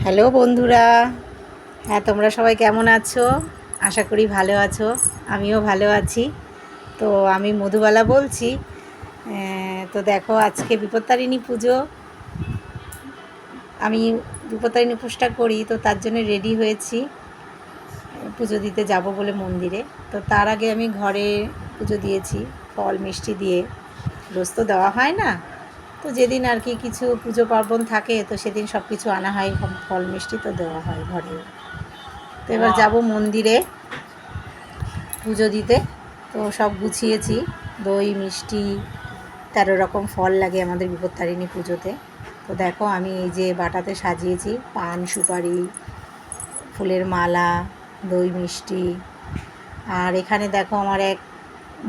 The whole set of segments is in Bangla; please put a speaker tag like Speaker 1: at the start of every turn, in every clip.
Speaker 1: হ্যালো বন্ধুরা, হ্যাঁ তোমরা সবাই কেমন আছো? আশা করি ভালো আছো, আমিও ভালো আছি। তো আমি মধুবালা বলছি। তো দেখো, আজকে বিপত্তারিণী পুজো। আমি বিপত্তারিণী উপোসটা করি, তো তার জন্য রেডি হয়েছি পুজো দিতে যাব বলে মন্দিরে। তো তার আগে আমি ঘরে পুজো দিয়েছি ফল মিষ্টি দিয়ে। রোজ তো দেওয়া হয় না, তো যেদিন আর কি কিছু পুজো পার্বণ থাকে তো সেদিন সব কিছু আনা হয়, ফল মিষ্টি তো দেওয়া হয় ঘরে। তো এবার যাব মন্দিরে পুজো দিতে। তো সব গুছিয়েছি, দই মিষ্টি 13 রকম ফল লাগে আমাদের বিপত্তারিণী পুজোতে। তো দেখো, আমি এই যে বাটাতে সাজিয়েছি পান সুপারি, ফুলের মালা, দই মিষ্টি। আর এখানে দেখো, আমার এক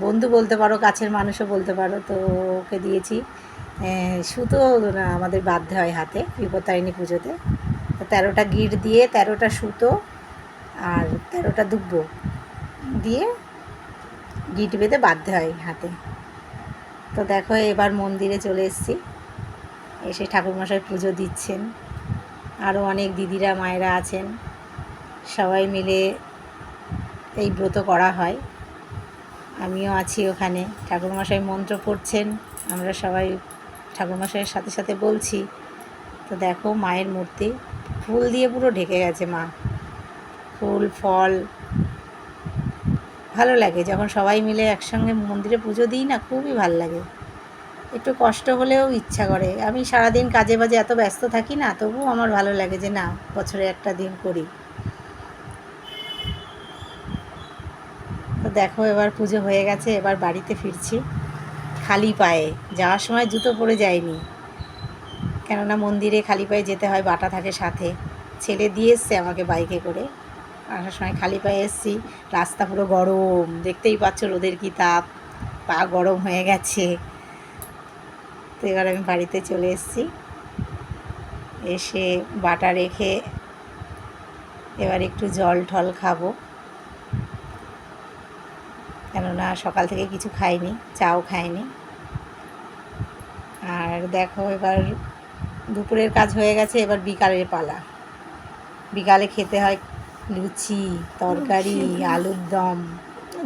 Speaker 1: বন্ধু বলতে পারো, কাছের মানুষও বলতে পারো, তো ওকে দিয়েছি সুতো। আমাদের বাঁধতে হয় হাতে বিপত্তারিণী পুজোতে। তো 13টা গিট দিয়ে 13টা সুতো আর 13টা দুব্বো দিয়ে গিট বেঁধে বাঁধতে হয় হাতে। তো দেখো, এবার মন্দিরে চলে এসেছি, এসে ঠাকুরমশাই পুজো দিচ্ছেন। আরও অনেক দিদিরা মায়েরা আছেন, সবাই মিলে এই ব্রত করা হয়। আমিও আছি ওখানে, ঠাকুরমশাই মন্ত্র পড়ছেন, আমরা সবাই ঠাকুরমশাইয়ের সাথে সাথে বলছি। তো দেখো, মায়ের মূর্তি ফুল দিয়ে পুরো ঢেকে গেছে মা, ফুল ফল। ভালো লাগে যখন সবাই মিলে একসঙ্গে মন্দিরে পুজো দিই না, খুবই ভালো লাগে। একটু কষ্ট হলেও ইচ্ছা করে। আমি সারাদিন কাজে বাজে এত ব্যস্ত থাকি না, তবুও আমার ভালো লাগে যে না, বছরে একটা দিন করি। তো দেখো, এবার পুজো হয়ে গেছে, এবার বাড়িতে ফিরছি খালি পায়ে। যাওয়ার সময় জুতো পরে যাইনি, কেননা মন্দিরে খালি পায়ে যেতে হয়, বাটা থাকে সাথে। ছেলে দিয়ে এসছে আমাকে বাইকে করে, আসার সময় খালি পায়ে এসছি। রাস্তা পুরো গরম, দেখতেই পাচ্ছ রোদের কি তাপ, পা গরম হয়ে গেছে। তো এবার আমি বাড়িতে চলে এসেছি, এসে বাটা রেখে এবার একটু জল ঠল খাবো, কেননা সকাল থেকে কিছু খাইনি, চাও খাইনি। আর দেখো, এবার দুপুরের কাজ হয়ে গেছে, এবার বিকালের পালা। বিকালে খেতে হয় লুচি, তরকারি, আলুর দম,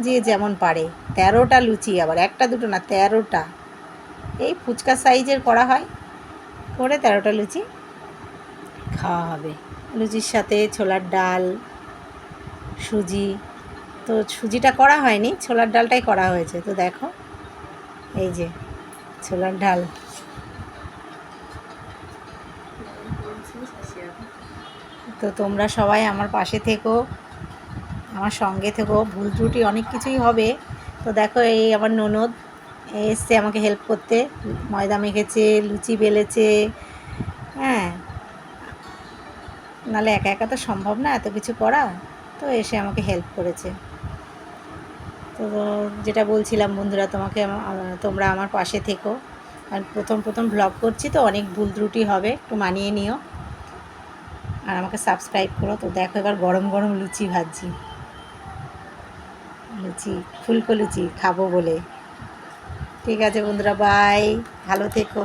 Speaker 1: যে যেমন পারে। 13টা লুচি, আবার একটা দুটো না, 13টা। এই ফুচকা সাইজের করা হয়, করে 13টা লুচি খাওয়া হবে। লুচির সাথে ছোলার ডাল, সুজি। তো সুজিটা করা হয়নি, ছোলার ডালটাই করা হয়েছে। তো দেখো, এই যে ছোলার ডাল। তো তোমরা সবাই আমার পাশে থেকো, আমার সঙ্গে থেকো। ভুল ত্রুটি অনেক কিছুই হবে। তো দেখো, এই আমার ননদ এসছে আমাকে হেল্প করতে, ময়দা মেখেছে, লুচি বেলেছে। হ্যাঁ, নাহলে একা একা তো সম্ভব না এত কিছু করা। তো এসে আমাকে হেল্প করেছে। তো যেটা বলছিলাম বন্ধুরা, তোমরা আমার পাশে থেকো। আর প্রথম প্রথম ব্লগ করছি, তো অনেক ভুল ত্রুটি হবে, একটু মানিয়ে নিও। আর আমাকে সাবস্ক্রাইব করো। তো দেখো, এবার গরম গরম লুচি ভাজছি, লুচি ফুলকো লুচি খাবো বলে। ঠিক আছে বন্ধুরা, বাই, ভালো থেকো।